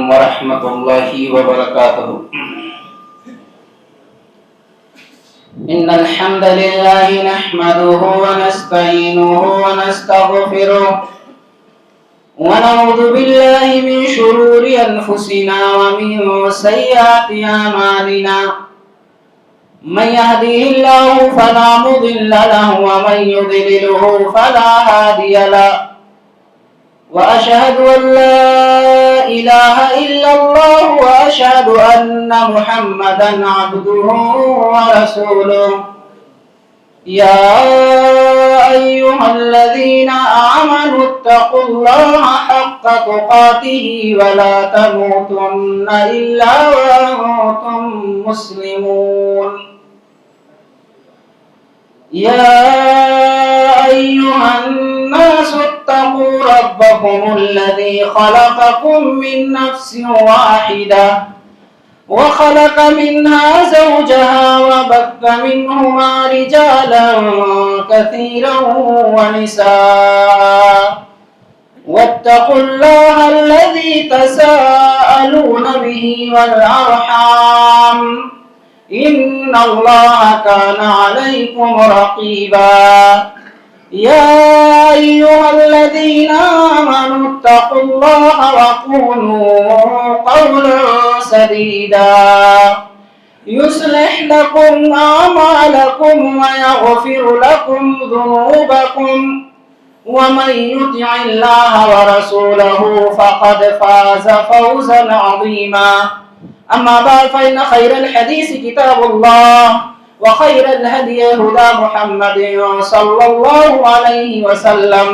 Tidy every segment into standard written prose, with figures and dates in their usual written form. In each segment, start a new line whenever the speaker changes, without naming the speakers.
علیکم ورحمۃ اللہ وبرکاتہ۔ ان الحمد للہ نحمده ونستعینه ونستغفره ونعوذ باللہ من شرور انفسنا ومن سیئات اعمالنا، من يهده الله فلا مضل له ومن يضلله فلا هادي له، وأشهد أن لا إله إلا الله وأشهد أن محمدا عبده ورسوله. يا أيها الذين آمنوا اتقوا الله حق تقاته ولا تموتن إلا وأنتم مسلمون. يا أيها الناس اتقوا ربكم الذي خلقكم من نفس واحدة وخلق منها زوجها وبث منهما رجالا كثيرا ونساء، واتقوا الله الذي تساءلون به والأرحام إن الله كان عليكم رقيبا. يا أيها الذين آمنوا اتقوا الله وقولوا قولا سديدا يصلح لكم أعمالكم ويغفر لكم ذنوبكم، ومن يطع الله ورسوله فقد فاز فوزا عظيما. أما بعد فإن خير الحديث كتاب الله، وخير الهدي هدى محمد صلى الله عليه وسلم،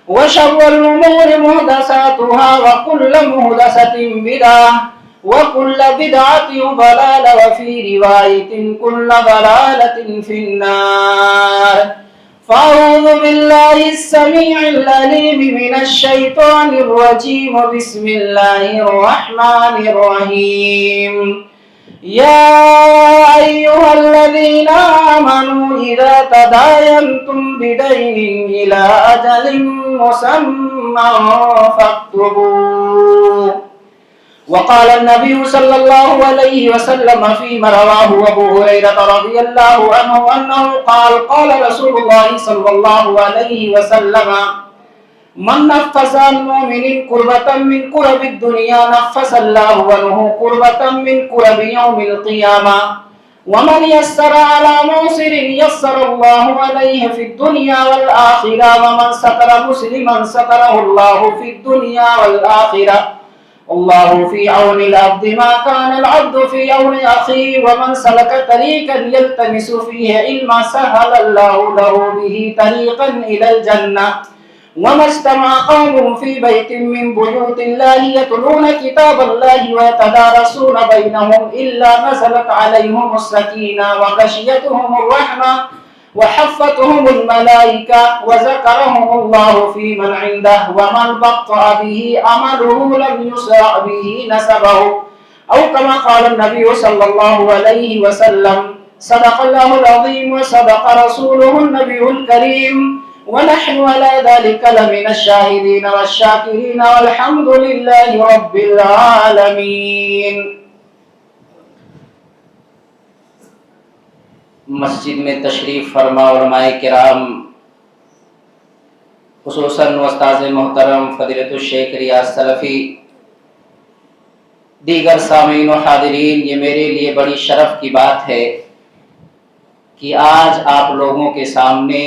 وشر الأمور محدثاتها وكل محدثة بدعة وكل بدعة ضلالة وفي رواية كل ضلالة في النار. فأعوذ بالله السميع العليم من الشيطان الرجيم. بسم الله الرحمن الرحيم. يا أيها الذين آمنوا إذا تداينتم بدين إلى أجل مسمى فاكتبوه. وقال النبي صلى الله عليه وسلم فيما رواه أبو هريرة رضي الله عنه أنه قال قال رسول الله صلى الله عليه وسلم: من نفس عن مؤمن كربة من كرب الدنيا نفس الله عنه كربة من كرب يوم القيامة، ومن يسر على معسر يسر الله عليه في الدنيا والآخرة، ومن ستر مسلما ستره الله في الدنيا والآخرة. الله في عون العبد ما كان العبد في عون أخيه، ومن سلك طريقا يلتمس فيه علما سهل الله له به طريقا إلى الجنة. وما اجتمع قوم في بيت من بيوت الله يتلون كتاب الله ويتدارسون بينهم إلا نزلت عليهم السكينة وغشيتهم الرحمة وحفتهم الملائكة وذكرهم الله في من عنده. ومن بطأ به عمله لم يسرع به نسبه، أو كما قال النبي صلى الله عليه وسلم. صدق الله العظيم وصدق رسوله النبي الكريم، ونحن على ذلك لمن الشاهدين والشاكرين، والحمد لله رب العالمين. مسجد میں تشریف فرما علماء کرام، خصوصاً استاذ محترم فضیلت الشیخ ریاض سلفی، دیگر سامعین و حاضرین، یہ میرے لیے بڑی شرف کی بات ہے کہ آج آپ لوگوں کے سامنے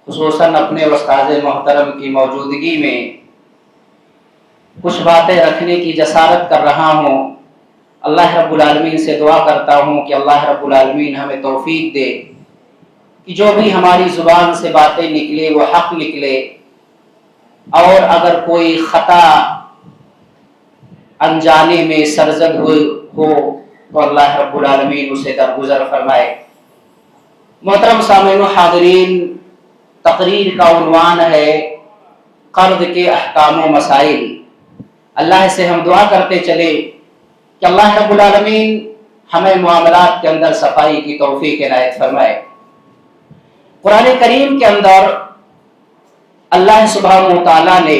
خصوصاً اپنے استاذ محترم کی موجودگی میں کچھ باتیں رکھنے کی جسارت کر رہا ہوں۔ اللہ رب العالمین سے دعا کرتا ہوں کہ اللہ رب العالمین ہمیں توفیق دے کہ جو بھی ہماری زبان سے باتیں نکلے وہ حق نکلے، اور اگر کوئی خطا انجانے میں سرزد ہو تو اللہ رب العالمین اسے درگزر فرمائے۔ محترم سامعین و حاضرین، تقریر کا عنوان ہے قرض کے احکام و مسائل۔ اللہ سے ہم دعا کرتے چلے کہ اللہ رب العالمین ہمیں معاملات کے اندر صفائی کی توفیق عنایت فرمائے۔ قرآن کریم کے اندر اللہ سبحانہ و تعالیٰ نے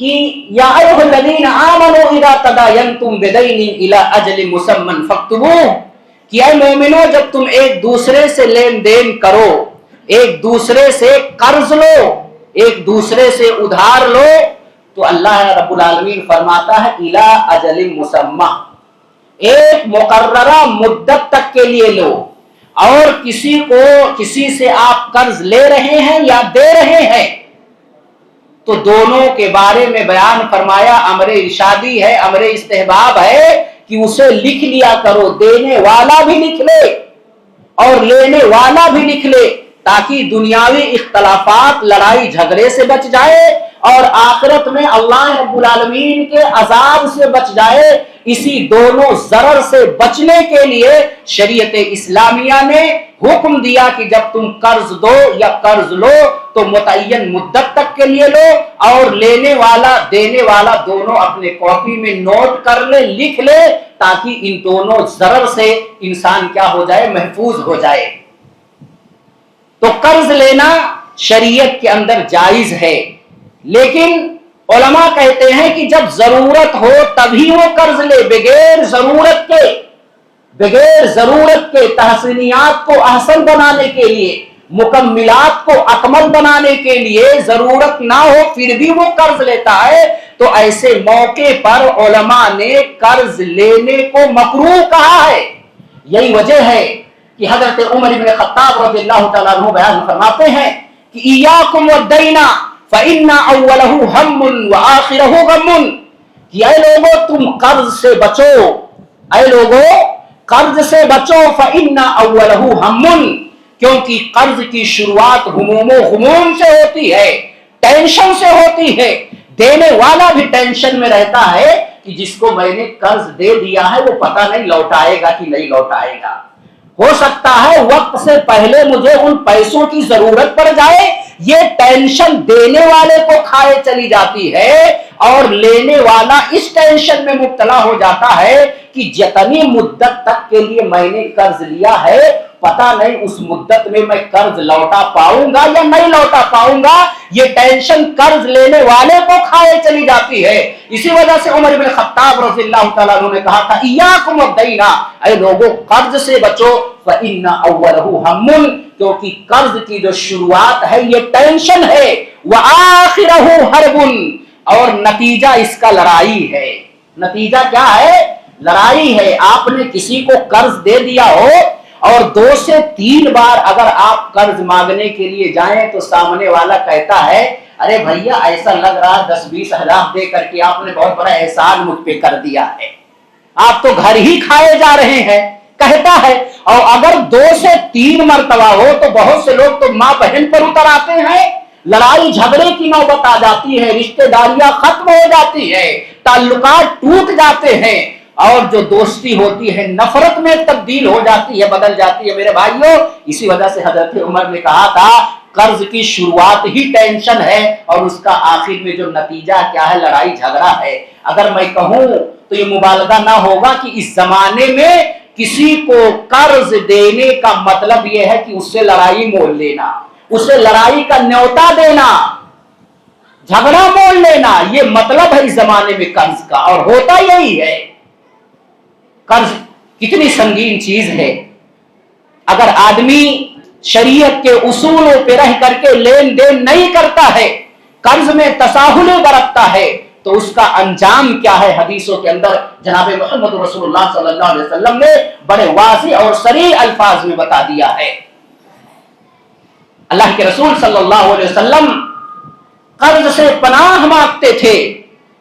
کہ یا ایھا الذین آمنوا اذا تداینتم بدین الی اجل مسمى فاکتبوہ، کہ اے مومنو جب تم ایک دوسرے سے لین دین کرو، ایک دوسرے سے قرض لو، ایک دوسرے سے ادھار لو، تو اللہ رب العالمین فرماتا ہے الی اجل مسمى، ایک مقررہ مدت تک کے لیے لو۔ اور کسی سے آپ قرض لے رہے ہیں یا دے رہے ہیں تو دونوں کے بارے میں بیان فرمایا، امر ارشادی ہے، امر استحباب ہے کہ اسے لکھ لیا کرو، دینے والا بھی لکھ لے اور لینے والا بھی لکھ لے، تاکہ دنیاوی اختلافات لڑائی جھگڑے سے بچ جائے اور آخرت میں اللہ رب العالمین کے عذاب سے بچ جائے۔ اسی دونوں ضرر سے بچنے کے لیے شریعت اسلامیہ نے حکم دیا کہ جب تم قرض دو یا قرض لو تو متعین مدت تک کے لیے لو، اور لینے والا دینے والا دونوں اپنے کاپی میں نوٹ کر لے، لکھ لے، تاکہ ان دونوں ضرر سے انسان کیا ہو جائے، محفوظ ہو جائے۔ تو قرض لینا شریعت کے اندر جائز ہے، لیکن علماء کہتے ہیں کہ جب ضرورت ہو تبھی وہ قرض لے، بغیر ضرورت کے تحسینیات کو احسن بنانے کے لیے، مکملات کو اکمل بنانے کے لیے ضرورت نہ ہو پھر بھی وہ قرض لیتا ہے، تو ایسے موقع پر علماء نے قرض لینے کو مکروہ کہا ہے۔ یہی وجہ ہے کہ حضرت عمر بن خطاب رضی اللہ تعالیٰ عنہ بیان فرماتے ہیں کہ ایاکم والدین فإن أوله هم وآخره غم، کہ اے لوگو تم قرض سے بچو، اے لوگو قرض سے بچو، فإن أوله هم، کیونکہ قرض کی شروعات ہموم و غموم سے ہوتی ہے، ٹینشن سے ہوتی ہے، دینے والا بھی ٹینشن میں رہتا ہے کہ جس کو میں نے قرض دے دیا ہے وہ پتہ نہیں لوٹائے گا کہ نہیں لوٹائے گا، ہو سکتا ہے وقت سے پہلے مجھے ان پیسوں کی ضرورت پڑ جائے۔ یہ ٹینشن دینے والے کو کھائے چلی جاتی ہے اور لینے والا اس ٹینشن میں مبتلا ہو جاتا ہے کہ جتنی مدت تک کے لیے میں نے قرض لیا ہے پتہ نہیں اس مدت میں میں قرض لوٹا پاؤں گا یا نہیں لوٹا پاؤں گا، یہ ٹینشن قرض لینے والے کو کھائے چلی جاتی ہے۔ اسی وجہ سے عمر بن خطاب رضی اللہ تعالیٰ عنہ نے کہا تھا ایاکم والدین، اے لوگوں قرض سے بچو، فإن أوله هم، کیونکہ قرض کی جو شروعات ہے یہ ٹینشن ہے، وآخرہ حرب، اور نتیجہ اس کا لڑائی ہے۔ نتیجہ کیا ہے؟ لڑائی ہے۔ آپ نے کسی کو قرض دے دیا ہو اور 2 سے 3 بار اگر آپ قرض مانگنے کے لیے جائیں تو سامنے والا کہتا ہے ارے بھیا ایسا لگ رہا 10-20 ہزار دے کر کے آپ نے بہت بڑا احسان مجھ پہ کر دیا ہے، آپ تو گھر ہی کھائے جا رہے ہیں، کہتا ہے۔ اور اگر 2 سے 3 مرتبہ ہو تو بہت سے لوگ تو ماں بہن پر اتر آتے ہیں، لڑائی جھگڑے کی نوبت آ جاتی ہے، رشتہ داریاں ختم ہو جاتی ہے، تعلقات ٹوٹ جاتے ہیں، اور جو دوستی ہوتی ہے نفرت میں تبدیل ہو جاتی ہے، بدل جاتی ہے میرے بھائیوں۔ اسی وجہ سے حضرت عمر نے کہا تھا قرض کی شروعات ہی ٹینشن ہے اور اس کا آخر میں جو نتیجہ کیا ہے، لڑائی جھگڑا ہے۔ اگر میں کہوں تو یہ مبالغہ نہ ہوگا کہ اس زمانے میں کسی کو قرض دینے کا مطلب یہ ہے کہ اس سے لڑائی مول لینا، اسے لڑائی کا نیوتا دینا، جھگڑا مول لینا، یہ مطلب ہے اس زمانے میں قرض کا، اور ہوتا یہی ہے۔ قرض کتنی سنگین چیز ہے، اگر آدمی شریعت کے اصولوں پہ رہ کر کے لین دین نہیں کرتا ہے، قرض میں تساہلیں برتتا ہے، تو اس کا انجام کیا ہے حدیثوں کے اندر جناب محمد رسول اللہ صلی اللہ علیہ وسلم نے بڑے واضح اور صریح الفاظ میں بتا دیا ہے۔ اللہ کے رسول صلی اللہ علیہ وسلم قرض سے پناہ مانگتے تھے۔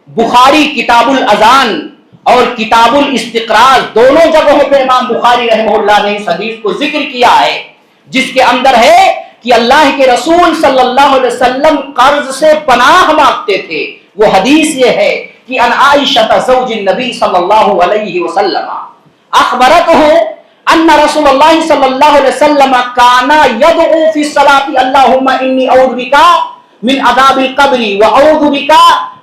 بخاری کتاب الاذان اور کتاب الاستقراض دونوں جگہوں پہ امام بخاری رحمہ اللہ نے اس حدیث کو ذکر کیا ہے، جس کے اندر ہے کہ اللہ کے رسول صلی اللہ علیہ وسلم قرض سے پناہ مانگتے تھے۔ وہ حدیث یہ ہے کہ ان عائشہ زوج النبی صلی اللہ علیہ وسلم اخبرته ان رسول اللہ صلی اللہ علیہ وسلم کان یدعو فی الصلاۃ اللهم انی اعوذ بک من عذاب القبر واعوذ بک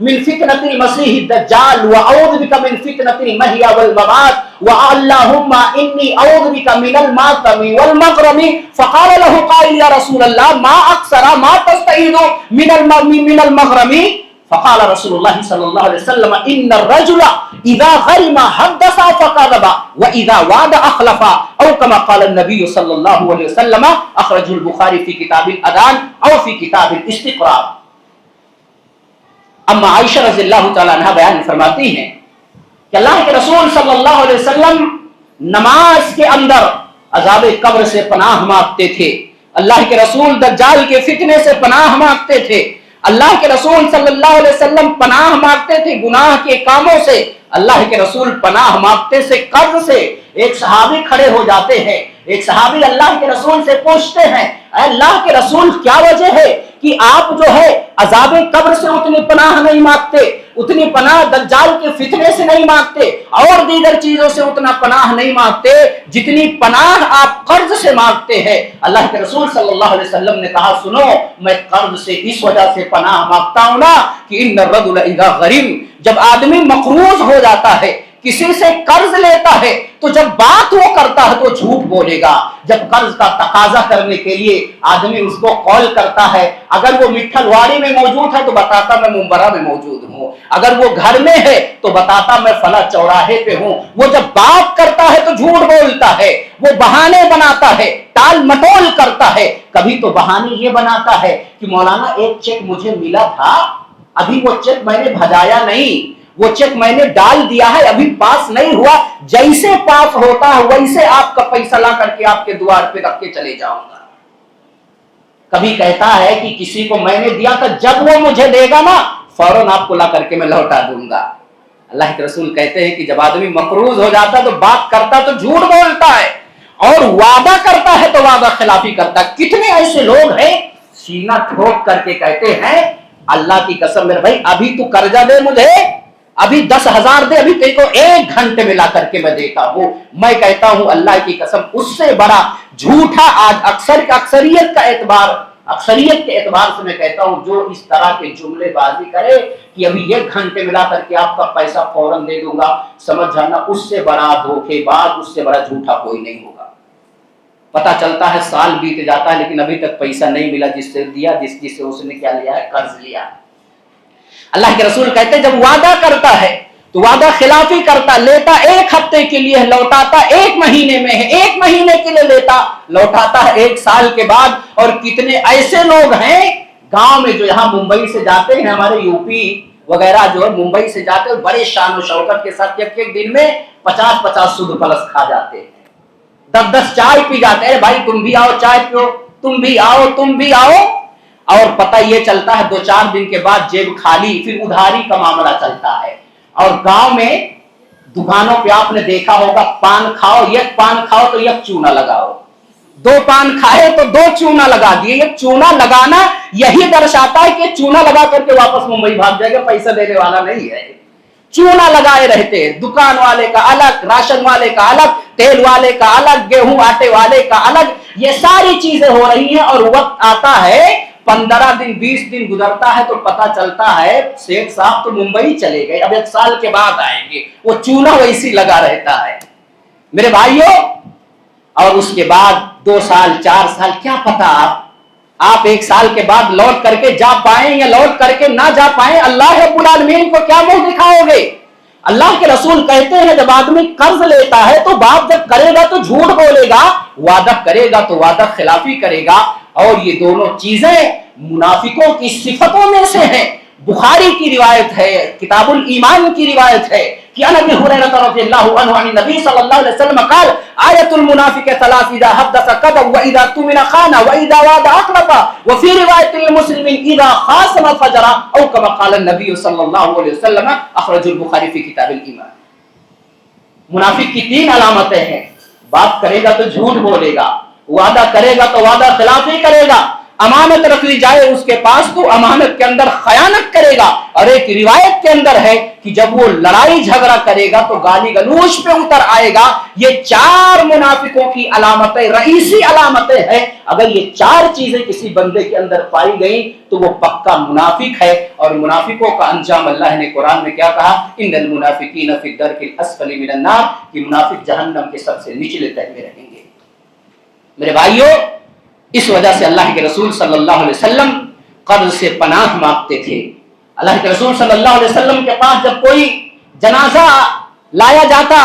من فتنة المسیح الدجال واعوذ بک من فتنة المحیا والممات واللهم انی اعوذ بک من الماثم والمغرم فقال له قائل یا رسول اللہ ما اکثر ما تستعیذ من المغرم فقال رسول اللہ صلی اللہ علیہ وسلم ان الرجل اذا غرم حدث فكذب واذا وعد اخلف او كما قال النبي صلی اللہ علیہ وسلم اخرجه البخاری فی کتاب الاذان او فی کتاب الاستقراء۔ اما عائشہ رضی اللہ تعالی عنہ بیان فرماتی ہیں کہ اللہ کے رسول صلی اللہ علیہ وسلم نماز کے اندر عذاب قبر سے پناہ مانگتے تھے، اللہ کے رسول دجال کے فتنے سے پناہ مانگتے تھے، اللہ کے رسول صلی اللہ علیہ وسلم پناہ مانگتے تھے گناہ کے کاموں سے، اللہ کے رسول پناہ مانگتے سے قرض سے۔ ایک صحابی کھڑے ہو جاتے ہیں، ایک صحابی اللہ کے رسول سے پوچھتے ہیں اے اللہ کے رسول کیا وجہ ہے کہ آپ جو ہے عذاب قبر سے اتنی پناہ نہیں مانگتے، اتنی پناہ دجال کے فتنے سے نہیں مانگتے اور دیگر چیزوں سے اتنا پناہ نہیں مانگتے جتنی پناہ آپ قرض سے مانگتے ہیں؟ اللہ کے رسول صلی اللہ علیہ وسلم نے کہا سنو، میں قرض سے اس وجہ سے پناہ مانگتا ہوں نا کہ ان الرجل اذا غرم، جب آدمی مقروض ہو جاتا ہے، کسی سے قرض لیتا ہے تو جب بات وہ کرتا ہے تو جھوٹ بولے گا۔ جب قرض کا تقاضا کرنے کے لیے آدمی اس کو کال کرتا ہے، اگر وہ مٹھل واڑی میں موجود ہے تو بتاتا میں ممبرا میں موجود ہوں، اگر وہ گھر میں ہے تو بتاتا میں فلاں چوراہے پہ ہوں۔ وہ جب بات کرتا ہے تو جھوٹ بولتا ہے، وہ بہانے بناتا ہے، ٹال مٹول کرتا ہے۔ کبھی تو بہانے یہ بناتا ہے کہ مولانا ایک چیک مجھے ملا تھا، ابھی وہ چیک میں نے بھجایا نہیں، وہ چیک میں نے ڈال دیا ہے ابھی پاس نہیں ہوا، جیسے پاس ہوتا ہے ویسے آپ کا پیسہ لا کر کے آپ کے دوار پہ رکھ کے چلے جاؤں گا۔ کبھی کہتا ہے کہ کسی کو میں نے دیا تھا، جب وہ مجھے دے گا نا فوراً آپ کو لا کر کے میں لوٹا دوں گا۔ اللہ کے رسول کہتے ہیں کہ جب آدمی مقروض ہو جاتا تو بات کرتا تو جھوٹ بولتا ہے اور وعدہ کرتا ہے تو وعدہ خلافی کرتا ہے۔ کتنے ایسے لوگ ہیں سینہ ٹھوک کر کے کہتے ہیں اللہ کی قسم میرے بھائی ابھی تو قرضہ دے مجھے، ابھی 10,000 دے، ابھی تیرے کو 1 گھنٹے میں لا کر کے میں دیتا ہوں۔ میں کہتا ہوں اللہ کی قسم اس سے بڑا جھوٹا آج اکثریت کے اعتبار سے میں کہتا ہوں جو اس طرح کے جملے بازی کرے کہ ابھی 1 گھنٹے میں لا کر کے آپ کا پیسہ فوراً دے دوں گا، سمجھ جانا اس سے بڑا دھوکے باز، اس سے بڑا جھوٹا کوئی نہیں ہوگا۔ پتا چلتا ہے سال بیت جاتا ہے لیکن ابھی تک پیسہ نہیں ملا جس سے دیا، جس سے اس نے کیا لیا ہے، قرض لیا۔ اللہ کے رسول کہتے ہیں جب وعدہ کرتا ہے تو وعدہ خلافی کرتا، لیتا 1 ہفتے کے لیے لوٹاتا 1 مہینے میں ہے، 1 مہینے کے لیے لیتا لوٹاتا ہے 1 سال کے بعد۔ اور کتنے ایسے لوگ ہیں گاؤں میں جو یہاں ممبئی سے جاتے ہیں، ہمارے یو پی وغیرہ جو ہے ممبئی سے جاتے ہیں، بڑے شان و شوکت کے ساتھ ایک دن میں 50 سود پلس کھا جاتے ہیں، 10 چائے پی جاتے ہیں، بھائی تم بھی آؤ چائے پیو، تم بھی آؤ، اور پتہ یہ چلتا ہے 2-4 دن کے بعد جیب خالی، پھر ادھاری کا معاملہ چلتا ہے۔ اور گاؤں میں دکانوں پہ آپ نے دیکھا ہوگا پان کھاؤ، 1 پان کھاؤ تو 1 چونا لگاؤ، 2 پان کھائے تو 2 چونا لگا دیے۔ یہ چونا لگانا یہی درشاتا ہے کہ چونا لگا کر کے واپس ممبئی بھاگ جائے گا، پیسہ دینے والا نہیں ہے، چونا لگائے رہتے ہیں۔ دکان والے کا الگ، راشن والے کا الگ، تیل والے کا الگ، گیہوں آٹے والے کا الگ، یہ ساری چیزیں ہو رہی ہیں۔ اور وقت آتا ہے 15 دن 20 دن گزرتا ہے تو پتا چلتا ہے شیخ صاحب تو ممبئی چلے گئے، اب 1 سال کے بعد آئیں گے، وہ چونا ویسی لگا رہتا ہے میرے بھائیوں۔ اور اس کے بعد 2 سال 4 سال کیا پتا آپ 1 سال کے بعد لوٹ کر کے جا پائیں یا لوٹ کر کے نہ جا پائیں، اللہ رب العالمین کو کیا منہ دکھاؤ گے؟ اللہ کے رسول کہتے ہیں جب آدمی قرض لیتا ہے تو بات جب کرے گا تو جھوٹ بولے گا، وعدہ کرے گا تو وعدہ خلافی کرے گا، اور یہ دونوں چیزیں منافقوں کی صفتوں میں سے ہیں۔ بخاری کی روایت ہے، کتاب الایمان کی روایت ہے کہ ان ابی ہریرہ رضی اللہ عنہ عن نبی صلی اللہ علیہ وسلم قال آیۃ المنافق 3 اذا حدث كذب واذا اؤتمن خان واذا وعد اخلف وفي روایت لمسلم اذا خاصم فجر او كما قال النبي صلی اللہ علیہ وسلم اخرج البخاری فی کتاب الایمان۔ منافق کی 3 علامتیں ہیں، بات کرے گا تو جھوٹ بولے گا، وعدہ کرے گا تو وعدہ خلافی کرے گا، امانت رکھ لی جائے اس کے پاس تو امانت کے اندر خیانت کرے گا، اور ایک روایت کے اندر ہے کہ جب وہ لڑائی جھگڑا کرے گا تو گالی گلوچ پہ اتر آئے گا۔ یہ 4 منافقوں کی علامتیں، رئیسی علامتیں ہیں۔ اگر یہ 4 چیزیں کسی بندے کے اندر پائی گئیں تو وہ پکا منافق ہے۔ اور منافقوں کا انجام اللہ نے قرآن میں کیا کہا؟ ان المنافقین فی الدرک الاسفل من النار، کہ منافق جہنم کے سب سے نچلے تہہ میں رہیں گے۔ میرے بھائیوں، اس وجہ سے اللہ کے رسول صلی اللہ علیہ وسلم قرض سے پناہ مانگتے تھے۔ اللہ کے رسول صلی اللہ علیہ وسلم کے پاس جب کوئی جنازہ لایا جاتا،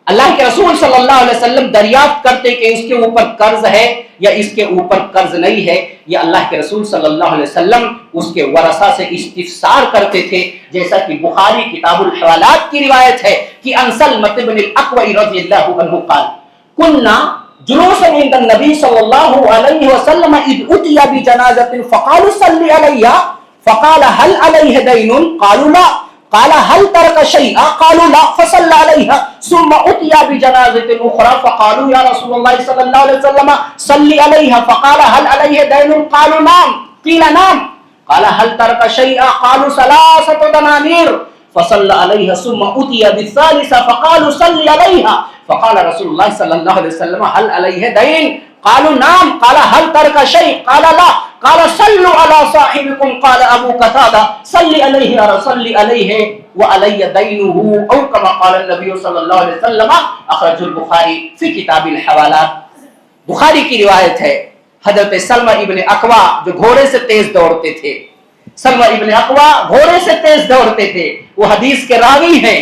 اللہ کے رسول صلی اللہ علیہ وسلم دریافت کرتے کہ اس کے اوپر قرض ہے یا اس کے اوپر قرض نہیں ہے. یہ اللہ کے رسول صلی اللہ علیہ وسلم اس کے ورثہ سے استفسار کرتے تھے. جیسا کہ بخاری کتاب الحوالات کی روایت ہے کہ ان سلمۃ بن الاکوع رضی اللہ عنہ قال كنا جلوسا عند النبي صلى الله عليه وسلم اذ اتي بجنازة فقالوا صل عليها فقال هل عليه دين قالوا لا قال هل ترك شيئا قالوا لا فصلى عليها ثم اتي بجنازة اخرى فقالوا يا رسول الله صلى الله عليه وسلم صل عليها فقال هل عليه دين قالوا نعم قيل نعم قال هل ترك شيئا قالوا 3 دنانير فصلى عليها ثم اتي بالثالثة فقالوا صل عليها فقال رسول الله صلى الله عليه وسلم هل عليه دين قالوا نعم قال هل ترك شيء قال لا قال صلوا على صاحبكم قال ابو قتادة صل عليه يا صل عليه وعلي دينه او كما قال النبي صلى الله عليه وسلم اخرج البخاري في كتاب الحوالات. بخاری کی روایت ہے حضرت سلمہ ابن اکوع جو گھوڑے سے تیز دوڑتے تھے، سلمہ ابن اکوع گھوڑے سے تیز دوڑتے تھے، وہ حدیث کے راوی ہیں.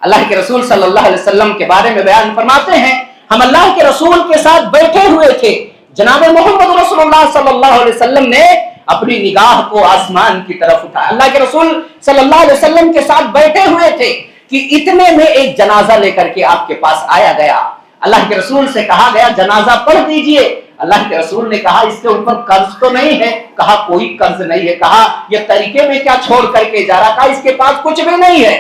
اللہ کے رسول صلی اللہ علیہ وسلم کے بارے میں بیان فرماتے ہیں ہم اللہ کے رسول کے ساتھ بیٹھے ہوئے تھے، جناب محمد رسول اللہ صلی اللہ علیہ وسلم نے اپنی نگاہ کو آسمان کی طرف اٹھایا. اللہ کے رسول صلی اللہ علیہ وسلم کے ساتھ بیٹھے ہوئے تھے کہ اتنے میں ایک جنازہ لے کر کے آپ کے پاس آیا گیا. اللہ کے رسول سے کہا گیا جنازہ پڑھ دیجئے. اللہ کے رسول نے کہا اس کے اوپر قرض تو نہیں ہے؟ کہا کوئی قرض نہیں ہے. کہا یہ طریقے میں کیا چھوڑ کر کے جا رہا؟ کہا اس کے پاس کچھ بھی نہیں ہے.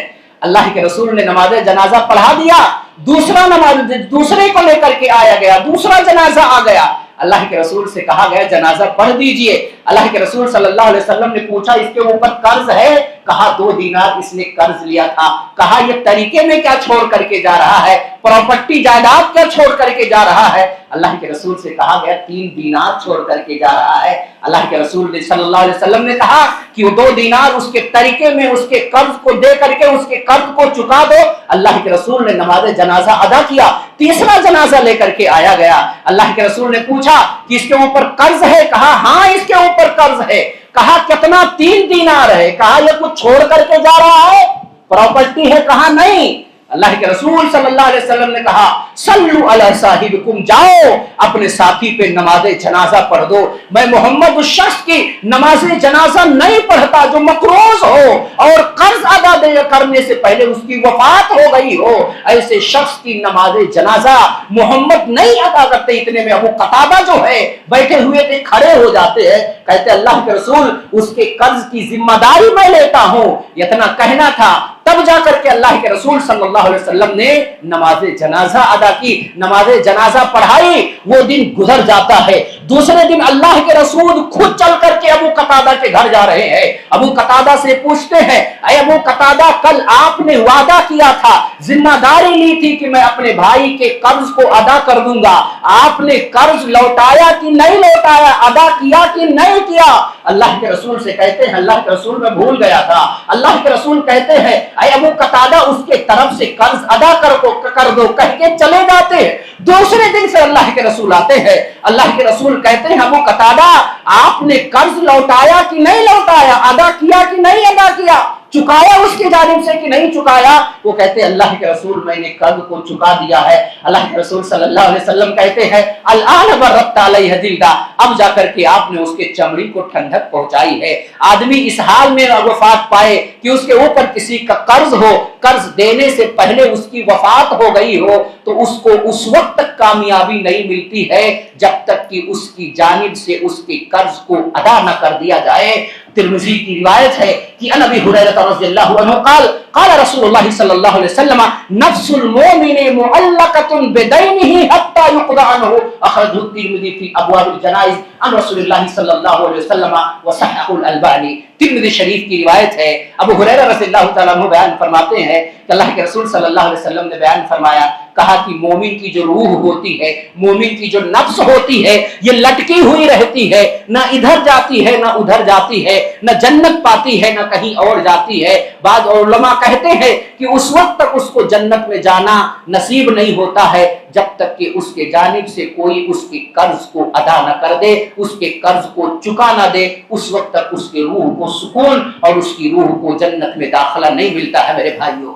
اللہ کے رسول نے نماز جنازہ پڑھا دیا. دوسرے کو لے کر کے آیا گیا، دوسرا جنازہ آ گیا. اللہ کے رسول سے کہا گیا جنازہ پڑھ دیجئے. اللہ کے رسول صلی اللہ علیہ وسلم نے پوچھا اس کے اوپر قرض ہے؟ کہا 2 دینار اس نے قرض لیا تھا. کہا یہ طریقے میں کیا چھوڑ کر کے جا رہا ہے؟ پراپرٹی جائیداد کیا چھوڑ کر کے جا رہا ہے؟ اللہ کے رسول سے کہا گیا 3 دینار چھوڑ کر کے جا رہا ہے. اللہ کے رسول صلی اللہ علیہ وسلم نے کہا کہ وہ 2 دینار اس کے طریقے میں اس کے قرض کو دے کر کے اس کے قرض کو چکا دو. اللہ کے رسول نے نماز جنازہ ادا کیا. تیسرا جنازہ لے کر کے آیا گیا. اللہ کے رسول نے پوچھا کہ اس کے اوپر قرض ہے؟ کہا ہاں اس کے اوپر قرض ہے. کہا کتنا؟ 3 دینار ہے. کہا یہ کچھ چھوڑ کر کے جا رہا ہے؟ پراپرٹی ہے؟ کہا نہیں. اللہ کے رسول صلی اللہ علیہ وسلم نے کہا صلو علی صاحبکم، جاؤ اپنے ساتھی پہ نماز جنازہ پڑھ دو. میں محمد اس شخص کی نماز جنازہ نہیں پڑھتا جو مقروض ہو اور قرض ادا کرنے سے پہلے اس کی وفات ہو گئی ہو. ایسے شخص کی نماز جنازہ محمد نہیں ادا کرتے. اتنے میں ابو قتادہ جو ہے بیٹھے ہوئے تھے، کھڑے ہو جاتے ہیں، کہتے اللہ کے رسول اس کے قرض کی ذمہ داری میں لیتا ہوں. اتنا کہنا تھا تب جا کر کے اللہ کے رسول صلی اللہ علیہ وسلم نے نماز جنازہ ادا کی، نماز جنازہ پڑھائی. وہ دن گزر جاتا ہے. دوسرے دن اللہ کے رسول خود چل کر کے ابو قتادہ کے گھر جا رہے ہیں. ابو قتادہ سے پوچھتے ہیں اے ابو قتادہ کل آپ نے وعدہ کیا تھا، ذمہ داری لی تھی کہ میں اپنے بھائی کے قرض کو ادا کر دوں گا، آپ نے قرض لوٹایا کہ نہیں لوٹایا، ادا کیا کہ نہیں کیا؟ اللہ کے رسول سے کہتے ہیں اللہ کے رسول میں بھول گیا تھا. اللہ کے رسول کہتے ہیں اے ابو قتادہ اس کے طرف سے قرض ادا کر دو کہہ کے چلے جاتے ہیں. دوسرے دن سے اللہ کے رسول آتے ہیں. اللہ کے رسول کہتے ہیں ابو قتادہ آپ نے قرض لوٹایا کہ نہیں لوٹایا، ادا کیا کہ نہیں ادا کیا، چکایا اس کی جانب سے کہ نہیں چکایا؟ وہ کہتے ہیں اللہ کے رسول میں نے قرض کو چکا دیا ہے. اللہ کے رسول صلی اللہ علیہ وسلم کہتے ہیں الآن برت علیہ جلدہ، اب جا کر کے آپ نے اس کے چمڑی کو ٹھنڈک پہنچائی ہے. آدمی اس حال میں وفات پائے کہ اس کے اوپر کسی کا قرض ہو، قرض دینے سے پہلے اس کی وفات ہو گئی ہو تو اس کو اس وقت تک کامیابی نہیں ملتی ہے جب تک کہ اس کی جانب سے اس کے قرض کو ادا نہ کر دیا جائے. ترمذی کی روایت ہے کہ ان ابی ہریرہ رضی اللہ عنہ قال قال رسول اللہ صلی اللہ علیہ وسلم نفس المؤمن معلقۃ بدینہ حتی یقضى عنہ، اخرجہ الترمذی فی ابواب الجنائز عن رسول اللہ صلی اللہ علیہ وسلم وصححہ الالبانی. ترمذی شریف کی روایت ہے. ابو ہریرہ رضی اللہ تعالیٰ عنہ بیان فرماتے ہیں کہ اللہ کے رسول صلی اللہ علیہ وسلم نے بیان فرمایا، کہا کہ مومن کی جو روح ہوتی ہے، مومن کی جو نفس ہوتی ہے، یہ لٹکی ہوئی رہتی ہے، نہ ادھر جاتی ہے نہ ادھر جاتی ہے، نہ جنت پاتی ہے نہ کہیں اور جاتی ہے. بعض علماء کہتے ہیں کہ اس وقت تک اس کو جنت میں جانا نصیب نہیں ہوتا ہے جب تک کہ اس کے جانب سے کوئی اس کے قرض کو ادا نہ کر دے، اس کے قرض کو چکا نہ دے، اس وقت تک اس کے روح کو سکون اور اس کی روح کو جنت میں داخلہ نہیں ملتا ہے۔ میرے بھائیوں،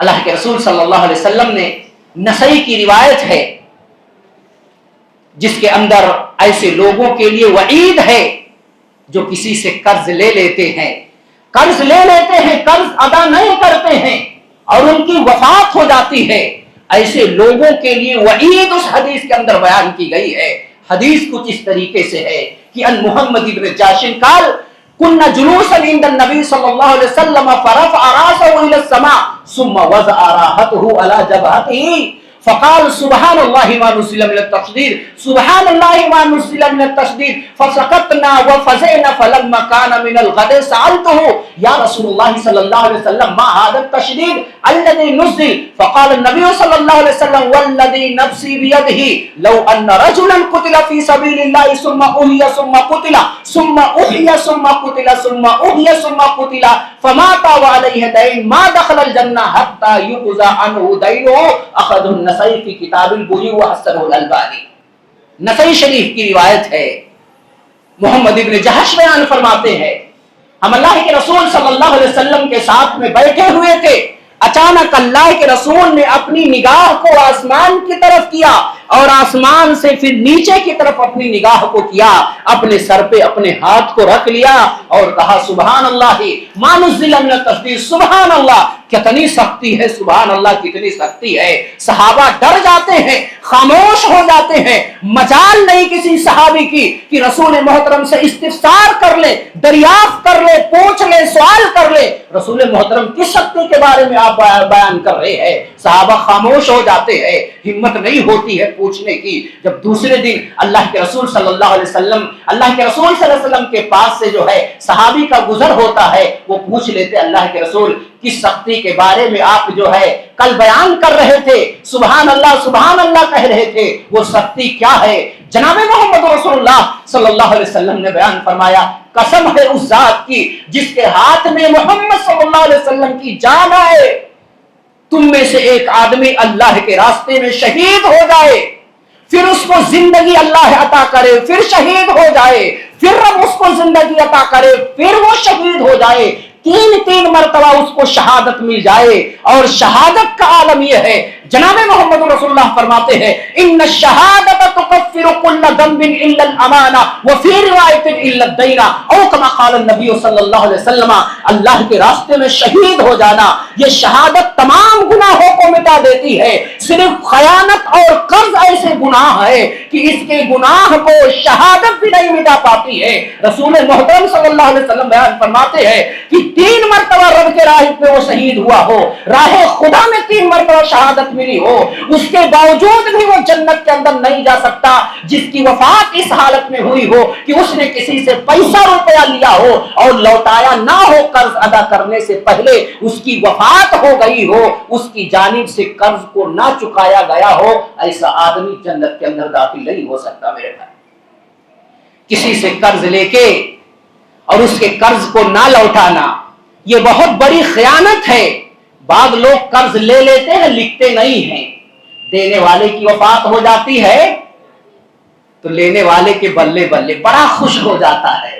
اللہ کے رسول صلی اللہ علیہ وسلم نے، نسائی کی روایت ہے جس کے اندر ایسے لوگوں کے لیے وعید ہے جو کسی سے قرض لے لیتے ہیں، قرض ادا نہیں کرتے ہیں اور ان کی وفات ہو جاتی ہے، ایسے لوگوں کے لیے وعید اس حدیث کے اندر بیان کی گئی ہے۔ حدیث کچھ اس طریقے سے ہے کہ ان محمد بن جاشن قال كنا جلوسا عند النبي صلى الله عليه وسلم فرفع راسه الى السماء ثم وضع راحته على جبهته فقال سبحان الله ما نزل من التقدير سبحان الله ما نزل من التقدير فسكتنا وفزعنا فلما كان من الغد سألته يا رسول الله صلى الله عليه وسلم ما هذا التشديد الذي نزل فقال النبي صلى الله عليه وسلم والذي نفسي بيده لو أن رجلا قتل في سبيل الله ثم أحيا ثم قتل ثم أحيا ثم قتل ثم أحيا ثم قتل فمات وعليه دين ما دخل الجنة حتى يقضى عنه دينه أخذ النسائی کی کتاب البیوع وحسنہ الالبانی۔ نسائی شریف کی روایت ہے، محمد ابن جہش بیان فرماتے ہیں ہم اللہ کے رسول صلی اللہ علیہ وسلم کے ساتھ میں بیٹھے ہوئے تھے، اچانک اللہ کے رسول نے اپنی نگاہ کو آسمان کی طرف کیا اور آسمان سے پھر نیچے کی طرف اپنی نگاہ کو کیا، اپنے سر پہ اپنے ہاتھ کو رکھ لیا اور کہا سبحان اللہ ما نزل من التقدیر، سبحان اللہ کتنی سختی ہے، سبحان اللہ کتنی سختی ہے۔ صحابہ ڈر جاتے ہیں، خاموش ہو جاتے ہیں، مجال نہیں کسی صحابی کی کہ رسول محترم سے استفسار کر لے، دریافت کر لے، پوچھ لے، سوال کر لے رسول محترم کس سختی کے بارے میں آپ بیان کر رہے ہیں۔ صحابہ خاموش ہو جاتے ہیں، ہمت نہیں ہوتی ہے پوچھنے کی۔ جب دوسرے دن اللہ کے رسول صلی اللہ علیہ وسلم کے پاس سے جو ہے صحابی کا گزر ہوتا ہے، وہ پوچھ لیتے اللہ کے رسول کس سختی کے بارے میں آپ جو ہے کل بیان کر رہے تھے، سبحان اللہ کہہ رہے تھے، وہ سختی کیا ہے؟ جناب محمد رسول اللہ صلی اللہ علیہ وسلم نے بیان فرمایا قسم ہے اس ذات کی جس کے ہاتھ میں محمد صلی اللہ علیہ وسلم کی جان ہے، تم میں سے ایک آدمی اللہ کے راستے میں شہید ہو جائے، پھر اس کو زندگی اللہ عطا کرے، پھر شہید ہو جائے، پھر رب اس کو زندگی عطا کرے، پھر وہ شہید ہو جائے، تین مرتبہ اس کو شہادت مل جائے۔ اور شہادت کا عالم یہ ہے، جناب محمد رسول اللہ فرماتے ہیں ان الشہادت تکفر کل ذنب الا الامانہ وفی روایت الا الدین، او کما قال النبی صلی اللہ علیہ وسلم، اللہ کے راستے میں شہید ہو جانا یہ شہادت تمام گناہوں کو مٹا دیتی ہے، صرف خیانت اور قرض ایسے گناہ ہے کہ اس کے گناہ کو شہادت بھی نہیں مٹا پاتی ہے۔ رسول محترم صلی اللہ علیہ وسلم بیان فرماتے ہیں کہ 3 مرتبہ رب کے راہ پہ وہ شہید ہوا ہو، راہ خدا میں 3 مرتبہ شہادت ملی ہو، اس کے باوجود بھی وہ جنت کے اندر نہیں جا سکتا، جس کی وفات اس حالت میں ہوئی ہو کہ اس نے کسی سے پیسہ روپیہ لیا ہو اور لوٹایا نہ ہو، قرض ادا کرنے سے پہلے اس کی وفات ہو گئی ہو، اس کی جانب سے قرض کو نہ چکایا گیا ہو، ایسا آدمی جنت کے اندر داخل نہیں ہو سکتا۔ میرے بھائی، کسی سے قرض لے کے اور اس کے قرض کو نہ لوٹانا یہ بہت بڑی خیانت ہے۔ بعض لوگ قرض لے لیتے ہیں، لکھتے نہیں ہیں، دینے والے کی وفات ہو جاتی ہے تو لینے والے کے بلے بلے بڑا خوش ہو جاتا ہے،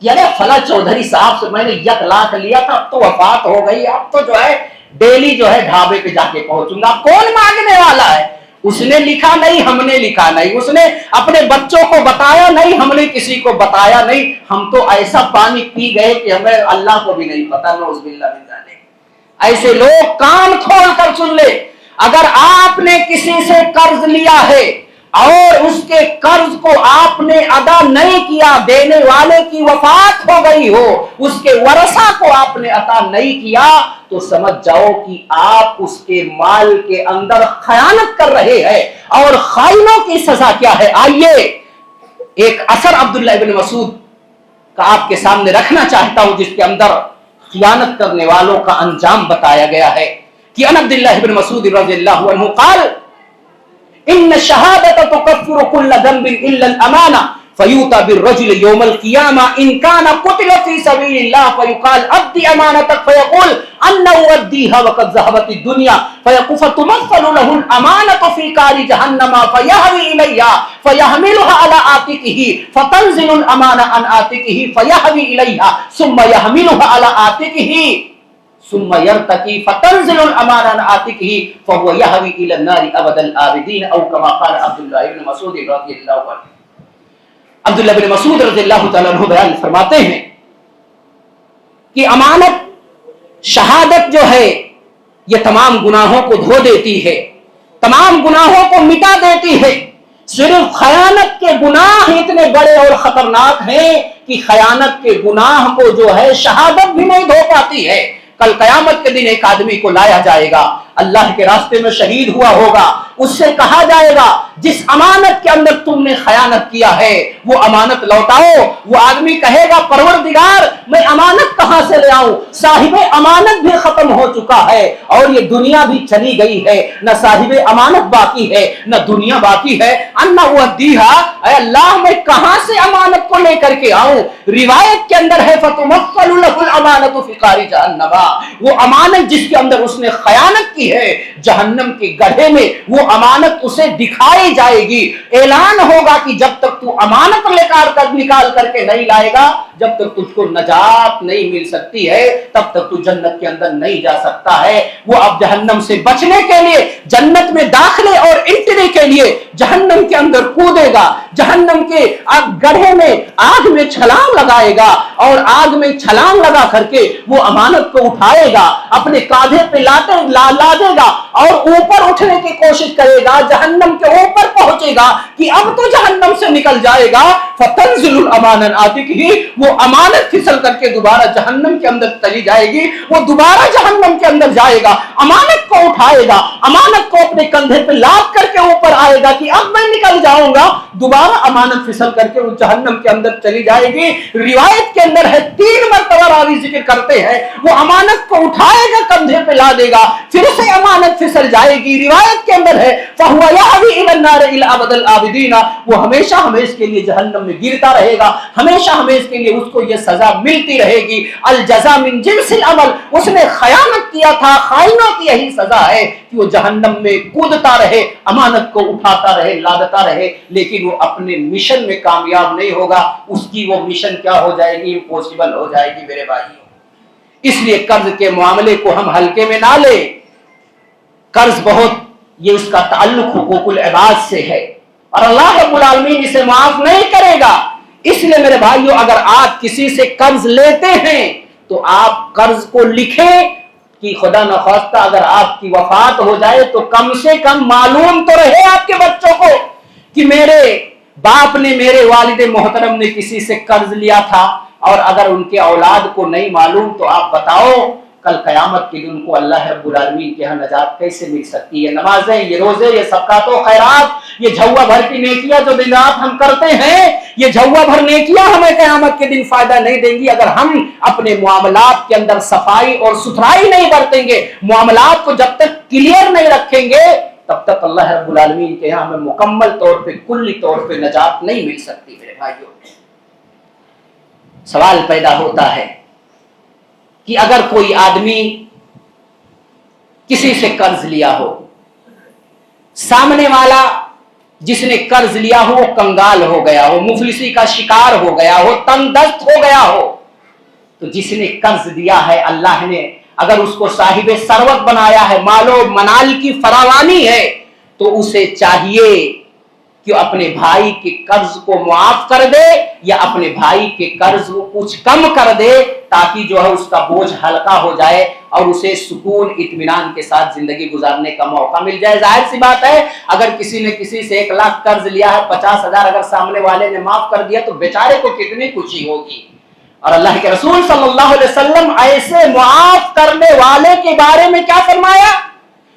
یعنی فلاں چودھری صاحب سے میں نے 1 لاکھ لیا تھا، اب تو وفات ہو گئی، اب تو جو ہے ڈیلی جو ہے ڈھابے پہ جا کے پہنچوں گا۔ کون مانگنے والا ہے؟ اس نے لکھا نہیں، ہم نے لکھا نہیں، اس نے اپنے بچوں کو بتایا نہیں، ہم نے کسی کو بتایا نہیں، ہم تو ایسا پانی پی گئے کہ ہمیں اللہ کو بھی نہیں پتا، نعوذ باللہ من ذالک۔ ایسے لوگ کان کھول کر سن لے، اگر آپ نے کسی سے قرض لیا ہے اور اس کے قرض کو آپ نے ادا نہیں کیا، دینے والے کی وفات ہو گئی ہو، اس کے ورثہ کو آپ نے عطا نہیں کیا، تو سمجھ جاؤ کہ آپ اس کے مال کے اندر خیانت کر رہے ہیں، اور خائنوں کی سزا کیا ہے؟ آئیے ایک اثر عبداللہ ابن مسعود کا آپ کے سامنے رکھنا چاہتا ہوں، جس کے اندر خیانت کرنے والوں کا انجام بتایا گیا ہے کہ ان عبداللہ ابن مسعود رضی اللہ عنہ قال ان الشہادۃ تکفر کل ذنب الا الامانہ فیوتا بالرجل یوم القیامہ ان کان قتل فی سبیل اللہ فیقال ادی امانتک فیقول انا اؤدیها وقد ذهبت الدنیا فتمثل له الامانة في کار جہنم فیهوی الیہا فیحملها على عاتقه فتنزل الامانة عن عاتقه فیهوی الیہا ثم يحملها على عاتقه ثم يرتقي فتنزل الامانة عن عاتقه فهو يهوي الى النار ابد الآبدین او كما قال عبداللہ بن مسعود رضی اللہ عنہ۔ عبداللہ بن مسعود رضی اللہ تعالیٰ عنہ بیان فرماتے ہیں کہ امانت شہادت جو ہے یہ تمام گناہوں کو دھو دیتی ہے، تمام گناہوں کو مٹا دیتی ہے۔ صرف خیانت کے گناہ اتنے بڑے اور خطرناک ہیں کہ خیانت کے گناہ کو جو ہے شہادت بھی نہیں دھو پاتی ہے۔ کل قیامت کے دن ایک آدمی کو لایا جائے گا، اللہ کے راستے میں شہید ہوا ہوگا، اس سے کہا جائے گا جس امانت کے اندر تم نے خیانت کیا ہے وہ امانت لوٹاؤ۔ وہ آدمی کہے گا پروردگار میں امانت کہاں سے لے آؤں، صاحب امانت بھی ختم ہو چکا ہے اور یہ دنیا بھی چلی گئی ہے، نہ صاحب امانت باقی ہے نہ دنیا باقی ہے۔ انا اؤدیہا، اے اللہ میں کہاں سے امانت کو لے کر کے آؤں؟ روایت کے اندر ہے فتمثل له الامانة في قار جہنم، وہ امانت جس کے اندر اس نے خیانت کی ہے جہنم کے گڑھے میں وہ امانت اسے دکھائی جائے گی۔ اعلان ہوگا کہ جب تک تو امانت نکال کر کے نہیں لائے گا، جب تک تجھ کو نجات نہیں مل سکتی ہے تب تک تو جنت کے اندر نہیں جا سکتا ہے۔ وہ اب جہنم سے بچنے کے لیے، جنت میں داخلے اور انٹری کے لیے جہنم کے اندر کودے گا، جہنم کے گڑھے میں آگ میں چھلانگ لگائے گا اور آگ میں چھلانگ لگا کر کے وہ امانت کو اٹھائے گا، اپنے کاندھے پہ لادے گا اور اوپر اٹھنے کی کوشش کرے گا، جہنم کے اوپر پہنچے گا کہ اب تو جہنم سے نکل جائے گا۔ فتنزل الامانة عن عاتقه، وہ امانت پھسل کر کے دوبارہ جہنم کے اندر چلی جائے گی، وہ دوبارہ جہنم کے اندر جائے گا، امانت کو اٹھائے گا، امانت کو اپنے کندھے پہ لاد کر کے اوپر آئے گا کہ اب میں نکل جاؤں گا، دوبارہ امانت پھسل کر کے وہ جہنم کے اندر چلی جائے گی۔ روایت کے اندر ہے 3 مرتبہ راوی ذکر کرتے ہیں وہ امانت کو اٹھائے گا، کندھے پہ لا دے گا، پھر سے امانت پھسل جائے گی۔ روایت کے اندر ہے فَهُوَ يَهْوِي إِلَى النَّارِ إِلَى أَبَدِ الْآبِدِينَ، وہ ہمیشہ ہمیشہ کے لیے جہنم میں گرتا رہے گا، ہمیشہ ہمیشہ کے لیے اس کو یہ سزا ملتی رہے گی۔ الجزاء من جنس العمل، اس نے خیانت کیا تھا، خائنوں کی یہی سزا ہے کہ وہ جہنم میں کودتا رہے، امانت کو اٹھاتا رہے، لادتا رہے، لیکن وہ اپنے مشن میں کامیاب نہیں ہوگا، اس کی وہ مشن کیا ہو جائے گی؟ امپوسیبل ہو جائے گی میرے بھائیوں۔ اس لیے قرض کے معاملے کو ہم ہلکے میں نہ لیں، قرض بہت، یہ اس کا تعلق حقوق العباد سے ہے اور اللہ رب العالمین اسے معاف نہیں کرے گا۔ اس لیے میرے بھائیوں اگر آپ کسی سے قرض لیتے ہیں تو آپ قرض کو لکھیں کہ خدا نخواستہ اگر آپ کی وفات ہو جائے تو کم سے کم معلوم تو رہے آپ کے بچوں کو کہ میرے باپ نے، میرے والد محترم نے کسی سے قرض لیا تھا، اور اگر ان کے اولاد کو نہیں معلوم تو آپ بتاؤ کل قیامت کے دن کو اللہ رب العالمین کے ہاں نجات کیسے مل سکتی ہے؟ نمازیں، یہ روزے، یہ صدقات و خیرات، یہ جھوا بھر کی نیکیاں جو دن رات ہم کرتے ہیں، یہ جھوا بھر نیکیاں ہمیں قیامت کے دن فائدہ نہیں دیں گی اگر ہم اپنے معاملات کے اندر صفائی اور ستھرائی نہیں برتیں گے۔ معاملات کو جب تک کلیئر نہیں رکھیں گے تب تک اللہ رب العالمین کے ہاں ہمیں مکمل طور پہ، کلی طور پہ نجات نہیں مل سکتی۔ میرے بھائیوں سوال پیدا ہوتا ہے کہ اگر کوئی آدمی کسی سے قرض لیا ہو، سامنے والا جس نے قرض لیا ہو وہ کنگال ہو گیا ہو، مفلسی کا شکار ہو گیا ہو، تنگ دست ہو گیا ہو، تو جس نے قرض دیا ہے اللہ نے اگر اس کو صاحب ثروت بنایا ہے، مال و منال کی فراوانی ہے، تو اسے چاہیے کہ اپنے بھائی کے قرض کو معاف کر دے یا اپنے بھائی کے قرض کو کچھ کم کر دے تاکہ جو ہے اس کا بوجھ ہلکا ہو جائے اور اسے سکون اطمینان کے ساتھ زندگی گزارنے کا موقع مل جائے۔ ظاہر سی بات ہے اگر کسی نے کسی سے 1 لاکھ قرض لیا ہے، 50,000 اگر سامنے والے نے معاف کر دیا تو بیچارے کو کتنی خوشی ہوگی۔ اور اللہ کے رسول صلی اللہ علیہ وسلم ایسے معاف کرنے والے کے بارے میں کیا فرمایا؟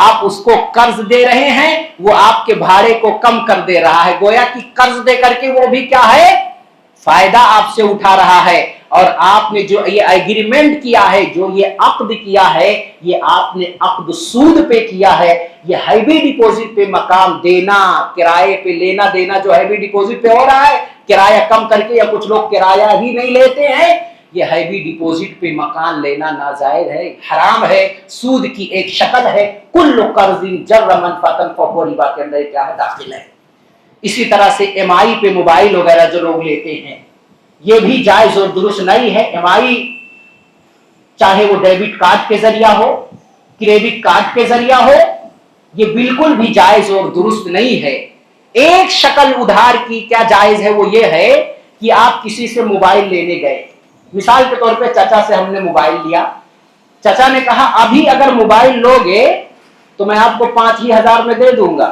آپ اس کو قرض دے رہے ہیں، وہ آپ کے بھاڑے کو کم کر دے رہا ہے، گویا کہ قرض دے کر کے وہ بھی کیا ہے، فائدہ آپ سے اٹھا رہا ہے۔ اور آپ نے جو یہ ایگریمنٹ کیا ہے، جو یہ عقد کیا ہے، یہ آپ نے عقد سود پہ کیا ہے۔ یہ ہیوی ڈپوزٹ پہ مکان دینا، کرائے پہ لینا دینا جو ہیوی ڈپوزٹ پہ ہو رہا ہے، کرایہ کم کر کے، یا کچھ لوگ کرایہ ہی نہیں لیتے ہیں، یہ ہیوی ڈپوزٹ پہ مکان لینا ناجائز ہے، حرام ہے، سود کی ایک شکل ہے۔ کل قرض جر منفعۃ فہو ربا کے اندر کیا ہے، داخل ہے۔ اسی طرح سے ایم آئی پہ موبائل وغیرہ جو لوگ لیتے ہیں، یہ بھی جائز اور درست نہیں ہے۔ ایم آئی چاہے وہ ڈیبٹ کارڈ کے ذریعہ ہو، کریڈٹ کارڈ کے ذریعہ ہو، یہ بالکل بھی جائز اور درست نہیں ہے۔ ایک شکل ادھار کی کیا جائز ہے، وہ یہ ہے کہ آپ کسی سے موبائل لینے گئے، مثال کے طور پہ چچا سے ہم نے موبائل لیا، چچا نے کہا ابھی اگر موبائل لوگے تو میں آپ کو 5,000 میں دے دوں گا،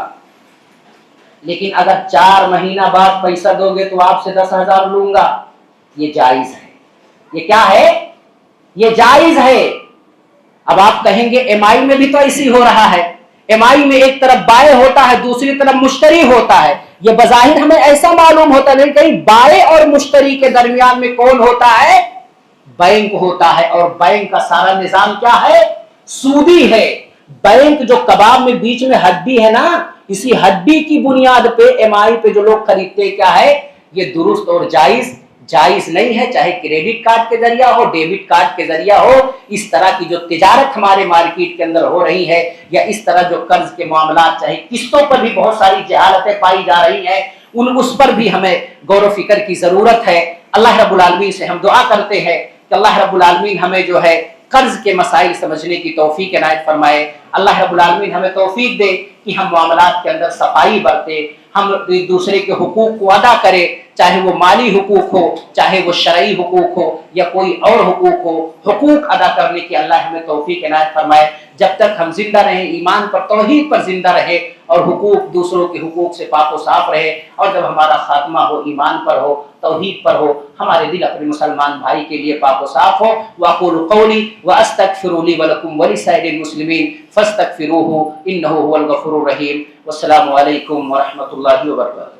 لیکن اگر 4 مہینہ بعد پیسہ دو گے تو آپ سے 10,000 لوں گا۔ یہ جائز ہے، یہ کیا ہے، یہ جائز ہے۔ اب آپ کہیں گے ایم آئی میں بھی تو ایسی ہو رہا ہے، ایم آئی میں ایک طرف بائع ہوتا ہے، دوسری طرف مشتری ہوتا ہے، یہ بظاہر ہمیں ایسا معلوم ہوتا ہے، لیکن بائع اور مشتری کے درمیان میں کون ہوتا ہے، بینک ہوتا ہے، اور بینک کا سارا نظام کیا ہے، سودی ہے۔ بینک جو کباب میں بیچ میں ہڈی ہے نا، اسی ہڈی کی بنیاد پہ ایم آئی پہ جو لوگ خریدتے کیا ہے، یہ درست اور جائز نہیں ہے، چاہے کریڈٹ کارڈ کے ذریعہ ہو، ڈیبٹ کارڈ کے ذریعہ ہو۔ اس طرح کی جو تجارت ہمارے مارکیٹ کے اندر ہو رہی ہے، یا اس طرح جو قرض کے معاملات، چاہے قسطوں پر بھی بہت ساری جہالتیں پائی جا رہی ہیں، اس پر بھی ہمیں غور و فکر کی ضرورت ہے۔ اللہ رب العالمین سے ہم دعا کرتے ہیں کہ اللہ رب العالمین ہمیں جو ہے قرض کے مسائل سمجھنے کی توفیق عنایت فرمائے۔ اللہ رب العالمین ہمیں توفیق دے کہ ہم معاملات کے اندر صفائی برتے، ہم ایک دوسرے کے حقوق کو ادا کرے، چاہے وہ مالی حقوق ہو، چاہے وہ شرعی حقوق ہو، یا کوئی اور حقوق ہو، حقوق ادا کرنے کی اللہ ہمیں توفیق عنایت فرمائے۔ جب تک ہم زندہ رہیں، ایمان پر، توحید پر زندہ رہے، اور حقوق دوسروں کے حقوق سے پاک و صاف رہے، اور جب ہمارا خاتمہ ہو، ایمان پر ہو، توحید پر ہو، ہمارے دل اپنے مسلمان بھائی کے لیے پاک و صاف ہو۔ واقول قولی واستغفر لی ولکم ولسائر المسلمین فاستغفروہ انہ هو الغفور الرحیم۔ والسلام علیکم ورحمۃ اللہ وبرکاتہ۔